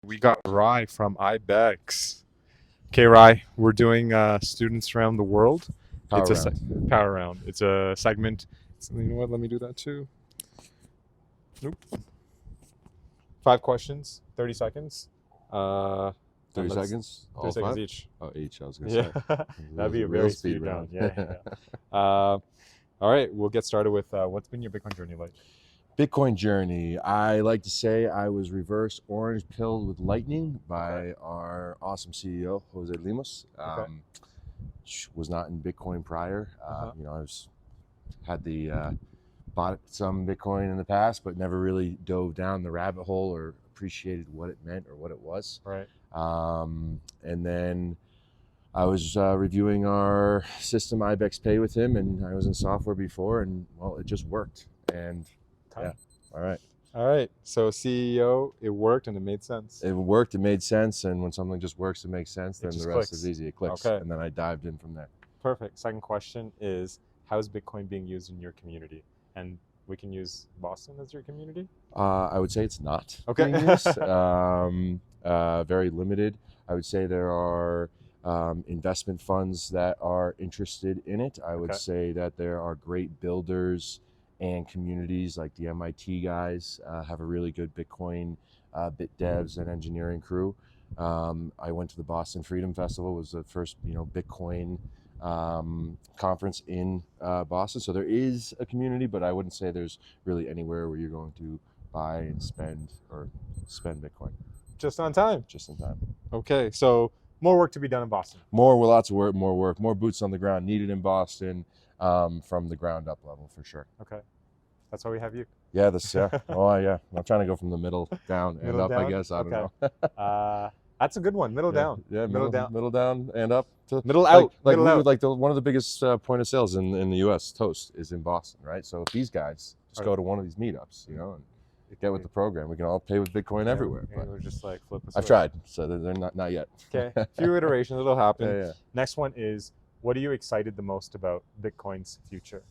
We got Rye from Ibex. Okay, Rye, we're doing students around the world. Power It's a round. power round. It's a segment. You know what? Let me do that too. Nope. 5 questions, 30 seconds. Uh, 30 let's- seconds? 30 All seconds five? each. Oh, each, I was going to Yeah, say. that'd be a Real very speed speed round. round. Yeah. All right, we'll get started with what's been your Bitcoin journey like? Bitcoin journey. I like to say I was reverse orange pilled with lightning by our awesome CEO, Jose Limos. Okay. Was not in Bitcoin prior. Uh-huh. I was had bought some Bitcoin in the past, but never really dove down the rabbit hole or appreciated what it meant or what it was. Right. And then I was reviewing our system, Ibex Pay, with him, and I was in software before, and well, it just worked. And Time. all right. All right. So CEO, it worked and it made sense. It worked, it made sense, and when something just works, it makes sense, then just the rest clicks. is easy. It clicks. Okay. And then I dived in from there. Perfect. Second question is, how is Bitcoin being used in your community? And we can use Boston as your community? I would say it's not Okay. being used. Very limited. I would say there are investment funds that are interested in it. I would Okay. say that there are great builders and communities like the MIT guys have a really good Bitcoin bit devs and engineering crew. I went to the Boston Freedom Festival. It was the first Bitcoin conference in Boston. So there is a community, but I wouldn't say there's really anywhere where you're going to buy and spend Bitcoin. Just on time. Just in time. Okay. So more work to be done in Boston. Lots of work, more boots on the ground needed in Boston from the ground up level for sure. Okay. That's why we have you. Yeah, Oh, yeah. I'm trying to go from the middle down and Middle up, down? I guess. I don't Okay. know. That's a good one. Middle down. Yeah, Middle down. Middle down and up. To, Middle out. Like middle out. one of the biggest point of sales in the U.S. Toast is in Boston, right? So if these guys just go to one of these meetups, and get with the program, we can all pay with Bitcoin everywhere. But we're just like flip. I've tried, so they're not yet. Okay, a few iterations, it'll happen. Yeah. Next one is, what are you excited the most about Bitcoin's future?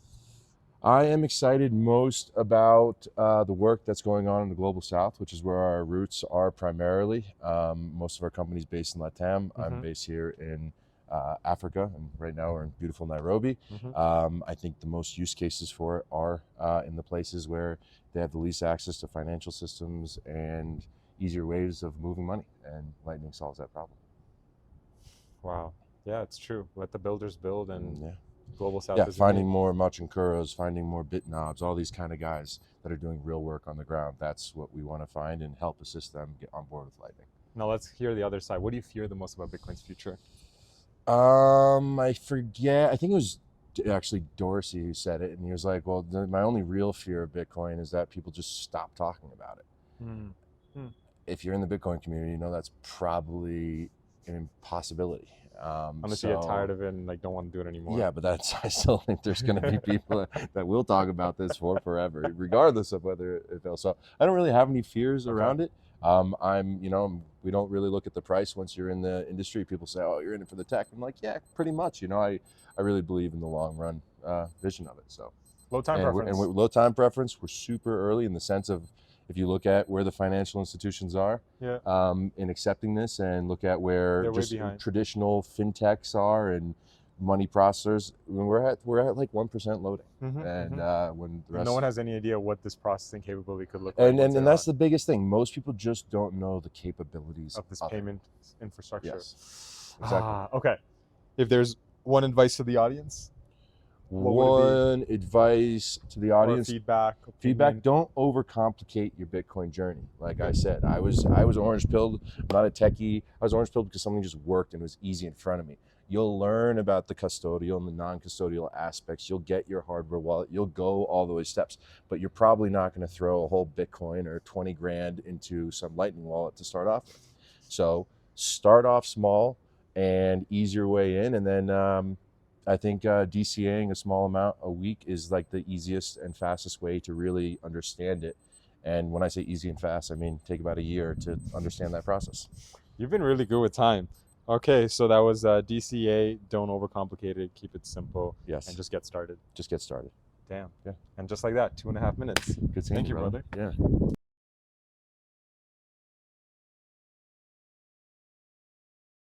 I am excited most about the work that's going on in the Global South, which is where our roots are primarily. Most of our company's based in LATAM. I'm based here in Africa, and right now we're in beautiful Nairobi. I think the most use cases for it are in the places where they have the least access to financial systems and easier ways of moving money, and Lightning solves that problem. Wow. Yeah, it's true. Let the builders build, and Global South is finding more Machinkuros, finding more BitKnobs, all these kind of guys that are doing real work on the ground. That's what we want to find and help assist them get on board with Lightning. Now let's hear the other side. What do you fear the most about Bitcoin's future? I forget. I think it was actually Dorsey who said it, and he was like, well, my only real fear of Bitcoin is that people just stop talking about it. If you're in the Bitcoin community, that's probably an impossibility. Unless you get tired of it and don't want to do it anymore. Yeah, but I still think there's going to be people that will talk about this for forever, regardless of whether it fails. So I don't really have any fears around it. We don't really look at the price once you're in the industry. People say, oh, you're in it for the tech. I'm like, yeah, pretty much. I really believe in the long run vision of it. So low time preference. And low time preference, we're super early in the sense of, if you look at where the financial institutions are in accepting this, and look at where just traditional fintechs are and money processors, we're at like 1% loading. And when the rest, no one has any idea what this processing capability could look like. And that's the biggest thing. Most people just don't know the capabilities of this payment infrastructure. Yes, exactly. Okay. If there's one advice to the audience, one advice to the audience: feedback. Don't overcomplicate your Bitcoin journey. Like I said, I was orange pilled. I'm not a techie. I was orange pilled because something just worked and it was easy in front of me. You'll learn about the custodial and the non-custodial aspects. You'll get your hardware wallet. You'll go all the way steps, but you're probably not going to throw a whole Bitcoin or 20 grand into some Lightning wallet to start off with. So start off small and ease your way in, and then I think DCAing a small amount a week is like the easiest and fastest way to really understand it. And when I say easy and fast, I mean take about a year to understand that process. You've been really good with time. Okay, so that was DCA. Don't overcomplicate it. Keep it simple. Yes. And just get started. Just get started. Damn. Yeah. And just like that, 2.5 minutes. Good seeing you, brother. Yeah.